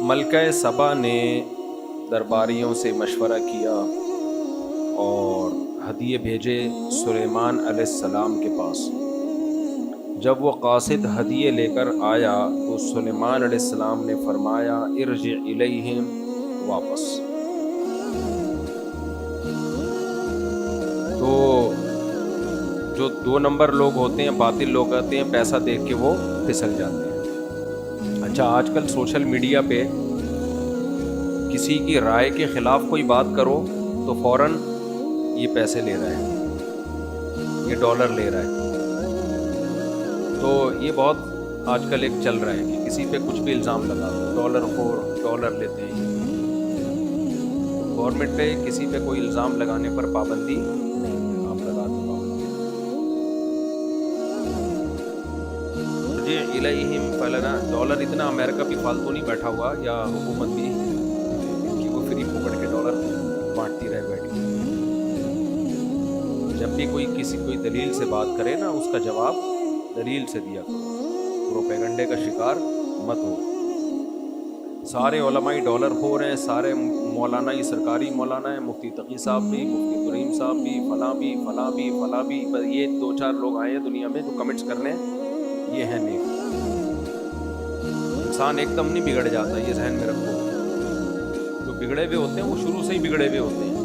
ملکہ سبا نے درباریوں سے مشورہ کیا اور ہدیے بھیجے سلیمان علیہ السلام کے پاس۔ جب وہ قاصد ہدیے لے کر آیا تو سلیمان علیہ السلام نے فرمایا ارجع الیہم، واپس۔ تو جو 2 نمبر لوگ ہوتے ہیں، باطل لوگ ہوتے ہیں، پیسہ دیکھ کے وہ پھسل جاتے ہیں۔ اچھا، آج کل سوشل میڈیا پہ کسی کی رائے کے خلاف کوئی بات کرو تو فوراً یہ پیسے لے رہا ہے، یہ ڈالر لے رہا ہے۔ تو یہ بہت آج کل ایک چل رہا ہے کہ کسی پہ کچھ بھی الزام لگا دو، ڈالر خور، ڈالر لیتے ہیں۔ گورنمنٹ پہ کسی پہ کوئی الزام لگانے پر پابندی نہیں ہے، آپ لگا دیں پابندی۔ مجھے الیہم فلنا، ڈالر اتنا امریکہ بھی فالتو نہیں بیٹھا ہوا، یا حکومت بھی کہ وہ فری پکڑ کے ڈالر بانٹتی رہے بیٹھی۔ جب بھی کوئی دلیل سے بات کرے نا، اس کا جواب دلیل سے دیا کرو، پروپیگنڈے کا شکار مت ہو۔ سارے علماء ڈالر خور ہیں، سارے مولانا ہی سرکاری مولانا ہیں، مفتی تقی صاحب بھی، مفتی کریم صاحب بھی، فلاں بھی فلاں بھی فلاں بھی، بس یہ 2-4 لوگ آئے ہیں دنیا میں جو کمنٹس کرنے، یہ ہیں نیک۔ انسان ایک دم نہیں بگڑ جاتا، یہ ذہن میں رکھو۔ جو بگڑے ہوئے ہوتے ہیں وہ شروع سے ہی بگڑے ہوئے ہوتے ہیں۔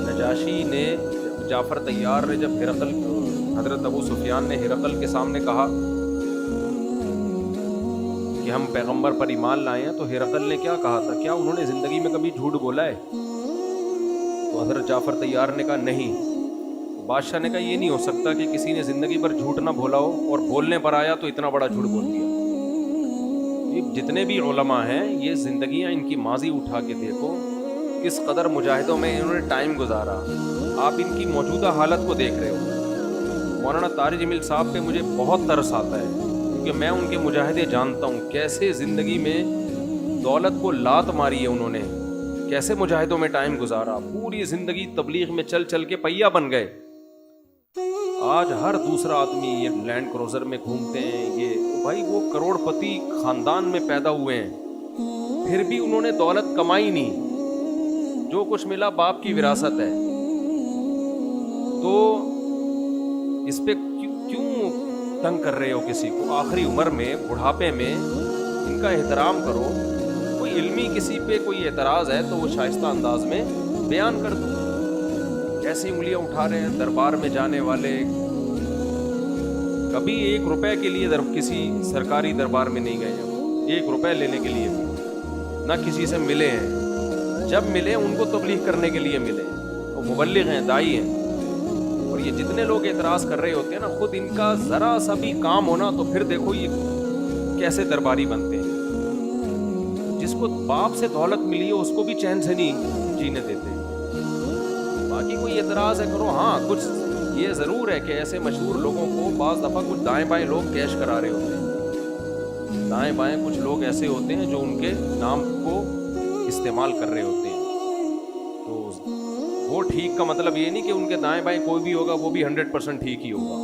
نجاشی نے، جعفر طیار نے جب ہرقل، حضرت ابو سفیان نے ہرقل کے سامنے کہا کہ ہم پیغمبر پر ایمان لائے ہیں، تو ہرقل نے کیا کہا تھا؟ کیا انہوں نے زندگی میں کبھی جھوٹ بولا ہے؟ تو حضرت جعفر طیار نے کہا نہیں۔ بادشاہ نے کہا یہ نہیں ہو سکتا کہ کسی نے زندگی پر جھوٹ نہ بولا ہو اور بولنے پر آیا تو اتنا بڑا جھوٹ بول دیا۔ یہ جتنے بھی علماء ہیں، یہ زندگیاں ان کی ماضی اٹھا کے دیکھو، کس قدر مجاہدوں میں انہوں نے ٹائم گزارا۔ آپ ان کی موجودہ حالت کو دیکھ رہے ہو۔ مولانا طارق جمیل صاحب پہ مجھے بہت ترس آتا ہے، کیونکہ میں ان کے مجاہدے جانتا ہوں، کیسے زندگی میں دولت کو لات ماری ہے انہوں نے، کیسے مجاہدوں میں ٹائم گزارا، پوری زندگی تبلیغ میں چل چل کے پہیا بن گئے۔ آج ہر دوسرا آدمی یہ لینڈ کروزر میں گھومتے ہیں، یہ بھائی وہ کروڑ پتی خاندان میں پیدا ہوئے ہیں، پھر بھی انہوں نے دولت کمائی نہیں، جو کچھ ملا باپ کی وراثت ہے۔ تو اس پہ کیوں تنگ کر رہے ہو کسی کو؟ آخری عمر میں، بڑھاپے میں ان کا احترام کرو۔ کوئی علمی کسی پہ کوئی اعتراض ہے تو وہ شائستہ انداز میں بیان کر دو۔ ایسی انگلیاں اٹھا رہے ہیں دربار میں جانے والے، کبھی 1 روپے کے لیے کسی سرکاری دربار میں نہیں گئے ہیں، 1 روپے لینے کے لیے بھی نہ کسی سے ملے ہیں۔ جب ملے ان کو تبلیغ کرنے کے لیے ملے، وہ مبلغ ہیں، داعی ہیں۔ اور یہ جتنے لوگ اعتراض کر رہے ہوتے ہیں نا، خود ان کا ذرا سا بھی کام ہونا تو پھر دیکھو یہ کیسے درباری بنتے ہیں۔ جس کو باپ سے دولت ملی ہے اس کو بھی چین سے نہیں جینے دیتے۔ باقی کوئی اعتراض ہے کرو، ہاں کچھ یہ ضرور ہے کہ ایسے مشہور لوگوں کو بعض دفعہ کچھ دائیں بائیں لوگ کیش کرا رہے ہوتے ہیں، دائیں بائیں کچھ لوگ ایسے ہوتے ہیں جو ان کے نام کو استعمال کر رہے ہوتے ہیں۔ تو وہ ٹھیک کا مطلب یہ نہیں کہ ان کے دائیں بائیں کوئی بھی ہوگا وہ بھی 100% ٹھیک ہی ہوگا۔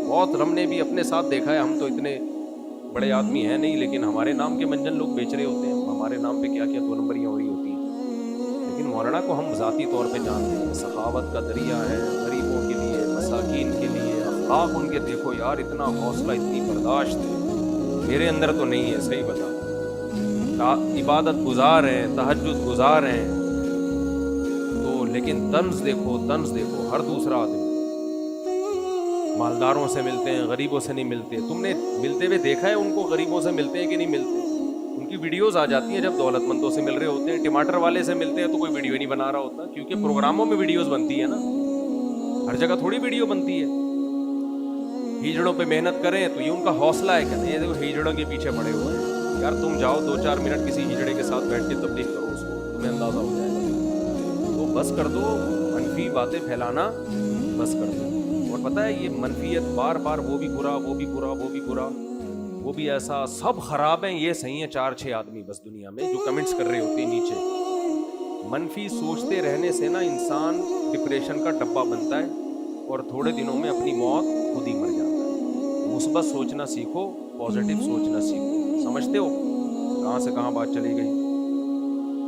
بہت ہم نے بھی اپنے ساتھ دیکھا ہے، ہم تو اتنے بڑے آدمی ہیں نہیں، لیکن ہمارے نام کے منجن لوگ بیچ رہے ہوتے ہیں، ہمارے نام پہ کیا کیا 2 نمبریاں ہو رہی ہوتی ہیں۔ لیکن مولانا کو ہم ذاتی طور پہ جانتے ہیں، سخاوت کا دریا ہے، غریبوں کے لیے، مساکین کے لیے، اخلاق ان کے دیکھو یار، اتنا حوصلہ، اتنی برداشت میرے اندر تو نہیں ہے، صحیح بتا۔ عبادت گزار ہیں، تہجد گزار ہیں، تو لیکن طنز دیکھو، طنز دیکھو، ہر دوسرا آدمی مالداروں سے ملتے ہیں، غریبوں سے نہیں ملتے۔ تم نے ملتے ہوئے دیکھا ہے ان کو؟ غریبوں سے ملتے ہیں کہ نہیں ملتے؟ ان کی ویڈیوز آ جاتی ہیں جب دولت مندوں سے مل رہے ہوتے ہیں۔ ٹماٹر والے سے ملتے ہیں تو کوئی ویڈیو نہیں بنا رہا ہوتا، کیونکہ پروگراموں میں ویڈیوز بنتی ہے نا، ہر جگہ تھوڑی ویڈیو بنتی ہے۔ ہیجڑوں پہ محنت کریں تو یہ ان کا حوصلہ ہے کہ یہ دیکھو ہیجڑوں کے پیچھے پڑے ہوئے ہیں۔ یار تم جاؤ 2-4 منٹ کسی ہیجڑے کے ساتھ بیٹھ کے تبلیغ کرو، اس کو تمہیں اندازہ ہو جائے گا۔ تو بس کر دو منفی باتیں پھیلانا، بس کر دو۔ اور پتہ ہے یہ منفیت بار بار، وہ بھی برا، وہ بھی برا، وہ بھی برا، وہ بھی ایسا، سب خراب ہیں، یہ صحیح ہیں 4-6 آدمی بس دنیا میں جو کمنٹس کر رہے ہوتے ہیں نیچے۔ منفی سوچتے رہنے سے نا انسان ڈپریشن کا ڈبہ بنتا ہے اور تھوڑے دنوں میں اپنی موت خود ہی مر جاتا ہے۔ مثبت سوچنا سیکھو، پازیٹیو سوچنا سیکھو، سمجھتے ہو؟ کہاں سے کہاں بات چلی گئی.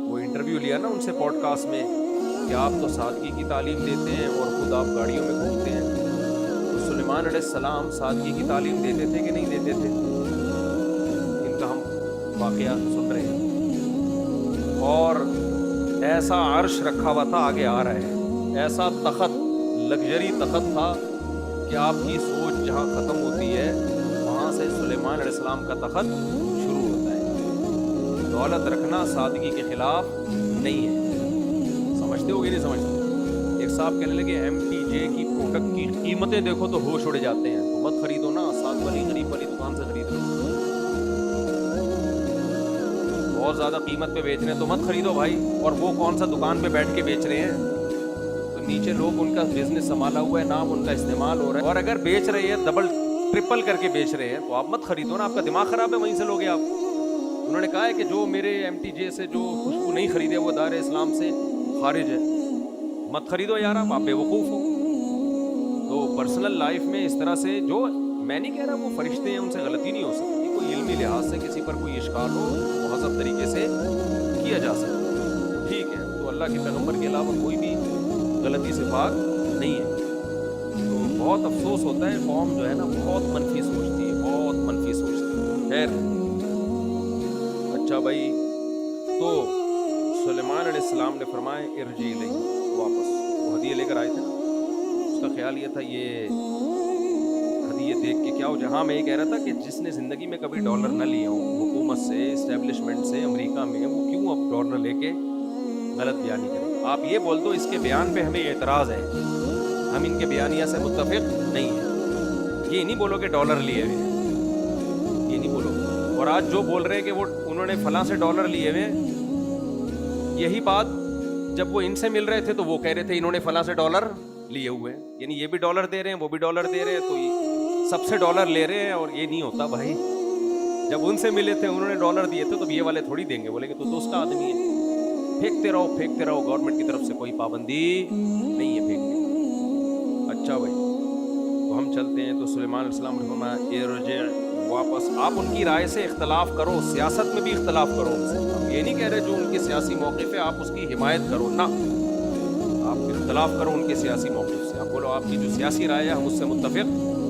وہ انٹرویو لیا نا ان سے پوڈ کاسٹ میں کہ آپ تو سادگی کی تعلیم دیتے ہیں اور خود آپ گاڑیوں میں گھومتے ہیں. تو سلیمان علیہ السلام سادگی کی تعلیم دیتے تھے کہ نہیں دیتے تھے؟ ان کا ہم واقعات سن رہے ہیں. اور ایسا عرش رکھا ہوا تھا, آگے آ رہا ہے, ایسا تخت, لگژری تخت تھا کہ آپ کی سوچ جہاں ختم ہوتی ہے وہاں سے سلیمان علیہ السلام کا تخت شروع ہوتا ہے. دولت رکھنا سادگی کے خلاف نہیں ہے. سمجھتے ہو گے نہیں سمجھتے؟ ایک صاحب کہنے لگے ایم ٹی جے کی پروڈکٹ کی قیمتیں دیکھو تو ہوش اڑ جاتے ہیں, تو مت خریدو نا, سات والی غریب والی دکان سے خرید لو. بہت زیادہ قیمت پہ بیچ رہے ہیں تو مت خریدو بھائی. اور وہ کون سا دکان پہ بیٹھ کے بیچ رہے ہیں, تو نیچے لوگ ان کا بزنس سنبھالا ہوا ہے, نام ان کا استعمال ہو رہا ہے, اور اگر بیچ رہے ہیں ڈبل ٹرپل کر کے بیچ رہے ہیں تو آپ مت خریدو نا. آپ کا دماغ خراب ہے, وہیں سے لوگے آپ. انہوں نے کہا ہے کہ جو میرے ایم ٹی جے سے جو خوشبو نہیں خریدے وہ دار اسلام سے خارج ہے. مت خریدو یار, آپ بے وقوف ہو. تو پرسنل لائف میں اس طرح سے, جو میں نہیں کہہ رہا وہ فرشتے ہیں ان سے غلطی نہیں ہو سکتی, کوئی علمی لحاظ سے کسی پر کوئی اشکال ہو مہذب طریقے سے کیا جا سکتا, ٹھیک ہے. تو اللہ کے پیغمبر کے علاوہ کوئی بھی غلطی سے پاک نہیں ہے. تو بہت افسوس ہوتا ہے, قوم جو ہے نا بہت منفی سوچتی ہے, بہت منفی سوچتی ہے. خیر اچھا بھائی, تو سلیمان علیہ السلام نے فرمایا ارجی الیہ, واپس. وہ ہدیے لے کر آئے تھے نا, اس کا خیال یہ تھا یہ ہدیے دیکھ کے کیا ہو جائے. ہاں میں یہ کہہ رہا تھا کہ جس نے زندگی میں کبھی ڈالر نہ لیا ہوں حکومت سے, اسٹیبلشمنٹ سے, امریکہ میں, وہ کیوں اب ڈالر لے کے غلط بیانی کریں. آپ یہ بول دو اس کے بیان پہ ہمیں اعتراض ہے, ہم ان کے بیانیہ سے متفق نہیں ہیں. یہ نہیں بولو کہ ڈالر لیے ہوئے, یہ نہیں بولو. اور آج جو بول رہے ہیں کہ وہ انہوں نے فلاں سے ڈالر لیے ہوئے, یہی بات جب وہ ان سے مل رہے تھے تو وہ کہہ رہے تھے انہوں نے فلاں سے ڈالر لیے ہوئے ہیں. یعنی یہ بھی ڈالر دے رہے ہیں, وہ بھی ڈالر دے رہے ہیں, تو یہ سب سے ڈالر لے رہے ہیں. اور یہ نہیں ہوتا بھائی, جب ان سے ملے تھے انہوں نے ڈالر دیے تھے تو یہ والے تھوڑی دیں گے, بولیں گے تو دوست کا آدمی ہے. پھینکتے رہو پھینکتے رہو, گورنمنٹ کی طرف سے کوئی پابندی نہیں ہے پھینکنے. اچھا بھائی, تو ہم چلتے ہیں. تو سلیمان علیہ السلام نے فرمایا ارجع, واپس. آپ ان کی رائے سے اختلاف کرو, سیاست میں بھی اختلاف کرو ان سے. ہم یہ نہیں کہہ رہے جو ان کے سیاسی موقف ہے آپ اس کی حمایت کرو, نہ, آپ اختلاف کرو ان کے سیاسی موقف سے. آپ بولو آپ کی جو سیاسی رائے ہے ہم اس سے متفق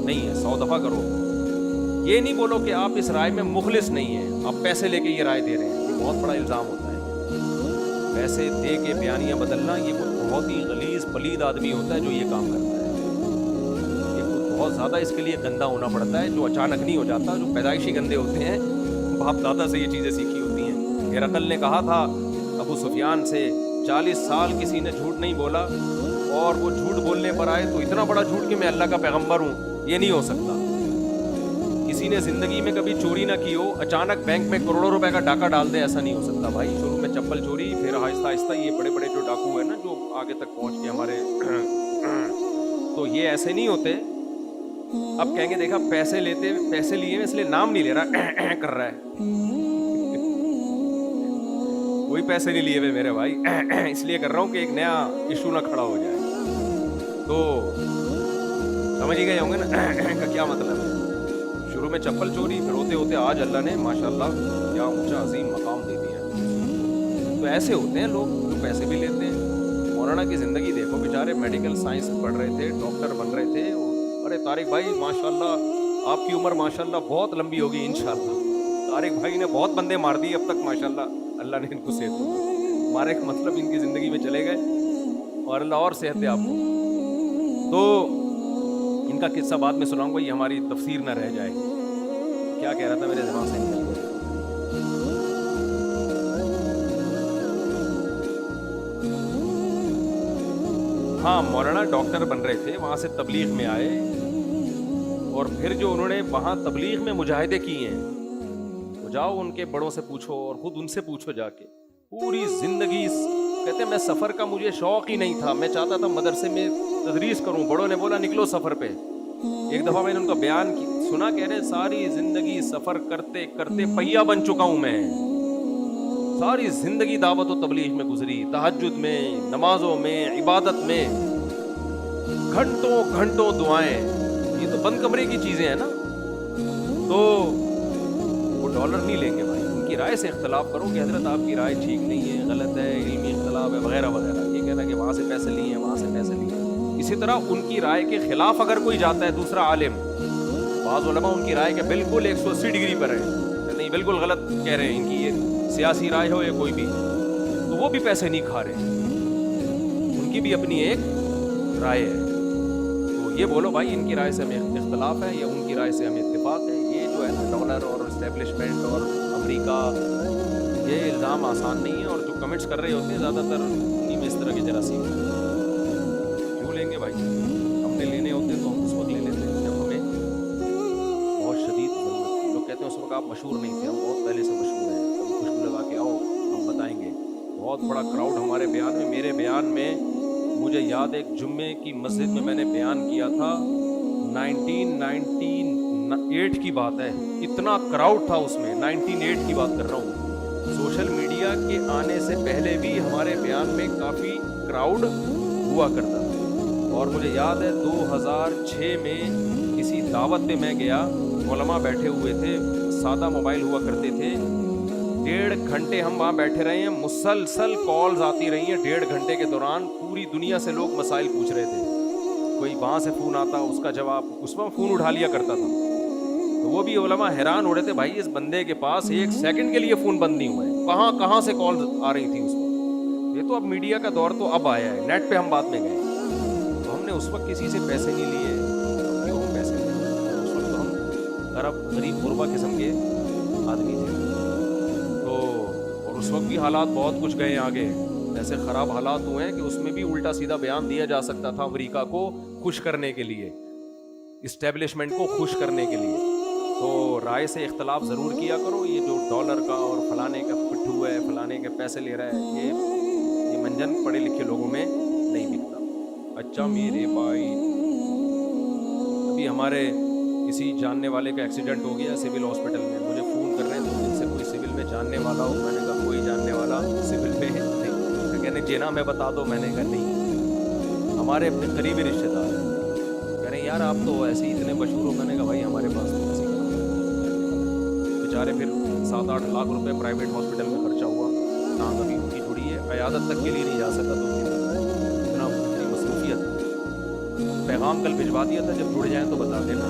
نہیں ہے, 100 دفعہ کرو. یہ نہیں بولو کہ آپ اس رائے میں مخلص نہیں ہیں, آپ پیسے لے کے یہ رائے دے رہے ہیں. یہ بہت بڑا الزام ہوتا ہے. پیسے دے کے بیانیاں بدلنا, یہ بہت ہی غلیظ پلید آدمی ہوتا ہے جو یہ کام کرتا ہے. یہ بہت زیادہ اس کے لیے گندا ہونا پڑتا ہے, جو اچانک نہیں ہو جاتا, جو پیدائشی گندے ہوتے ہیں, باپ دادا سے یہ چیزیں سیکھی ہوتی ہیں. ہرقل نے کہا تھا ابو سفیان سے 40 سال کسی نے جھوٹ نہیں بولا, اور وہ جھوٹ بولنے پر آئے تو اتنا بڑا جھوٹ کہ میں اللہ کا پیغمبر ہوں, یہ نہیں ہو سکتا. کسی نے زندگی میں کبھی چوری نہ کی ہو, اچانک بینک میں کروڑوں روپے کا ڈاکہ ڈال دے, ایسا نہیں ہو سکتا بھائی. شروع میں چپل چوری, پھر آہستہ آہستہ یہ بڑے بڑے جو ڈاکو ہیں نا جو آگے تک پہنچ کے ہمارے, تو یہ ایسے نہیں ہوتے. اب کہیں گے دیکھا پیسے لیتے, پیسے لیے اس لیے نام نہیں لے رہا, کر رہا ہے. کوئی پیسے نہیں لیے ہوئے میرے بھائی, اس لیے کر رہا ہوں کہ ایک نیا ایشو نہ کھڑا ہو جائے. تو سمجھ ہی گئے ہوں گے نا کا کیا مطلب ہے. شروع میں چپل چوری, پھر ہوتے ہوتے آج اللہ نے ماشاءاللہ کیا اونچا عظیم مقام دے دیا. تو ایسے ہوتے ہیں لوگ جو پیسے بھی لیتے ہیں. مولانا کی زندگی دیکھو, بیچارے میڈیکل سائنس پڑھ رہے تھے, ڈاکٹر بن رہے تھے. ارے طارق بھائی ماشاءاللہ آپ کی عمر ماشاءاللہ بہت لمبی ہوگی انشاءاللہ. طارق بھائی نے بہت بندے مار دیے اب تک ماشاءاللہ, اللہ نے ان کو صحت دی. مارے کا مطلب ان کی زندگی میں چلے گئے, اور اللہ اور صحت دے آپ کو. تو ان کا قصہ بعد میں سناؤں گا, یہ ہماری تفسیر نہ رہ جائے. کیا کہہ رہا تھا میرے دماغ سے نکل گیا. ہاں, مولانا ڈاکٹر بن رہے تھے, وہاں سے تبلیغ میں آئے, اور پھر جو انہوں نے وہاں تبلیغ میں مجاہدے کیے ہیں, وہ جاؤ ان کے بڑوں سے پوچھو, اور خود ان سے پوچھو جا کے. پوری زندگی کہتے ہیں میں سفر کا مجھے شوق ہی نہیں تھا, میں چاہتا تھا مدرسے میں تدریس کروں. بڑوں نے بولا نکلو سفر پہ. ایک دفعہ میں نے ان کا بیان سنا, کہہ رہے ساری زندگی سفر کرتے کرتے پہیا بن چکا ہوں میں. ساری زندگی دعوت و تبلیغ میں گزری, تہجد میں, نمازوں میں, عبادت میں, گھنٹوں گھنٹوں دعائیں. یہ تو بند کمرے کی چیزیں ہیں نا. تو وہ ڈالر نہیں لیں گے بھائی, ان کی رائے سے اختلاف کرو کہ حضرت آپ کی رائے ٹھیک نہیں ہے, غلط ہے, علمی اختلاف ہے وغیرہ وغیرہ. یہ کہنا کہ وہاں سے پیسے لیے ہیں, وہاں سے پیسے لیے ہیں. اسی طرح ان کی رائے کے خلاف اگر کوئی جاتا ہے دوسرا عالم, بعض علماء ان کی رائے کے بالکل 180 ڈگری پر ہے, نہیں بالکل غلط کہہ رہے ہیں, ان کی یہ سیاسی رائے ہو یا کوئی بھی, تو وہ بھی پیسے نہیں کھا رہے, ان کی بھی اپنی ایک رائے ہے. تو یہ بولو بھائی ان کی رائے سے ہمیں اختلاف ہے یا ان کی رائے سے ہمیں اتفاق ہے. یہ جو ہے نا ڈالر اور اسٹیبلشمنٹ اور امریکہ, یہ الزام آسان نہیں ہے, اور جو کمنٹس کر رہے ہوتے ہیں زیادہ تر انہیں میں اس طرح کے جراثیم کیوں لیں گے بھائی. ہم نے لینے ہوتے تو ہم اس وقت لے لیتے ہیں جب ہمیں بہت شدید ضرورت. لوگ کہتے ہیں اس وقت آپ مشہور نہیں تھے, ہم بہت پہلے سے مشہور ہیں, کبھی خوشبو لگا کے آؤ ہم بتائیں گے. بہت بڑا کراؤڈ ہمارے بیان میں. میرے بیان میں مجھے یاد ایک جمعے کی مسجد میں نے بیان کیا تھا, 1998 کی بات ہے, اتنا کراؤڈ تھا اس میں. 98 کی بات کر رہا ہوں. سوشل میڈیا کے آنے سے پہلے بھی ہمارے بیان میں کافی کراؤڈ ہوا کرتا تھا. اور مجھے یاد ہے 2006 میں کسی دعوت پہ میں گیا, علماء بیٹھے ہوئے تھے, سادہ موبائل ہوا کرتے تھے. 1.5 گھنٹے ہم وہاں بیٹھے رہے ہیں, مسلسل کالز آتی رہی ہیں 1.5 گھنٹے کے دوران. پوری دنیا سے لوگ مسائل پوچھ رہے تھے, کوئی وہاں سے فون آتا اس کا جواب, اس میں فون اٹھا لیا کرتا تھا. تو وہ بھی علماء حیران ہو رہے تھے, بھائی اس بندے کے پاس 1 سیکنڈ کے لیے فون بند نہیں ہوا ہے, کہاں کہاں سے کال آ رہی تھی اس وقت. یہ تو اب میڈیا کا دور تو اب آیا ہے, نیٹ پہ ہم بعد میں گئے. تو ہم نے اس وقت کسی سے پیسے نہیں لیے, کیوں پیسے لیے, اس وقت تو ہم غریب غربا قسم کے آدمی تھے. تو اور اس وقت بھی حالات بہت کچھ گئے آگے, ایسے خراب حالات ہوئے ہیں کہ اس میں بھی الٹا سیدھا بیان دیا جا سکتا تھا امریکہ کو خوش کرنے کے لیے, اسٹیبلشمنٹ کو خوش کرنے کے لیے. تو رائے سے اختلاف ضرور کیا کرو. یہ جو ڈالر کا اور فلانے کا پٹھو ہے, فلانے کے پیسے لے رہا ہے, یہ منجن پڑھے لکھے لوگوں میں نہیں دکھتا. اچھا میرے بھائی, ابھی ہمارے کسی جاننے والے کا ایکسیڈنٹ ہو گیا سول ہاسپٹل میں, مجھے فون کر رہے ہیں تو جن سے کوئی سول میں جاننے والا ہو. میں نے کہا کوئی جاننے والا سول میں نہیں. کہنے جینا میں بتا دو. میں نے کہا نہیں, ہمارے اپنے قریبی رشتے دار. کہہ رہے یار آپ تو ایسے ہی اتنے مشہور ہو. میں نے کہا بھائی ہمارے پاس تو ایسی بیچارے پھر 7-8 لاکھ روپے پرائیویٹ ہاسپٹل میں خرچہ ہوا, ٹانگ ابھی ان کی جڑی ہے, عیادت تک کے لیے نہیں جا سکا. تو اتنی مصروفیت. پیغام کل بھجوا دیا تھا, جب جڑ جائیں تو بتا دینا.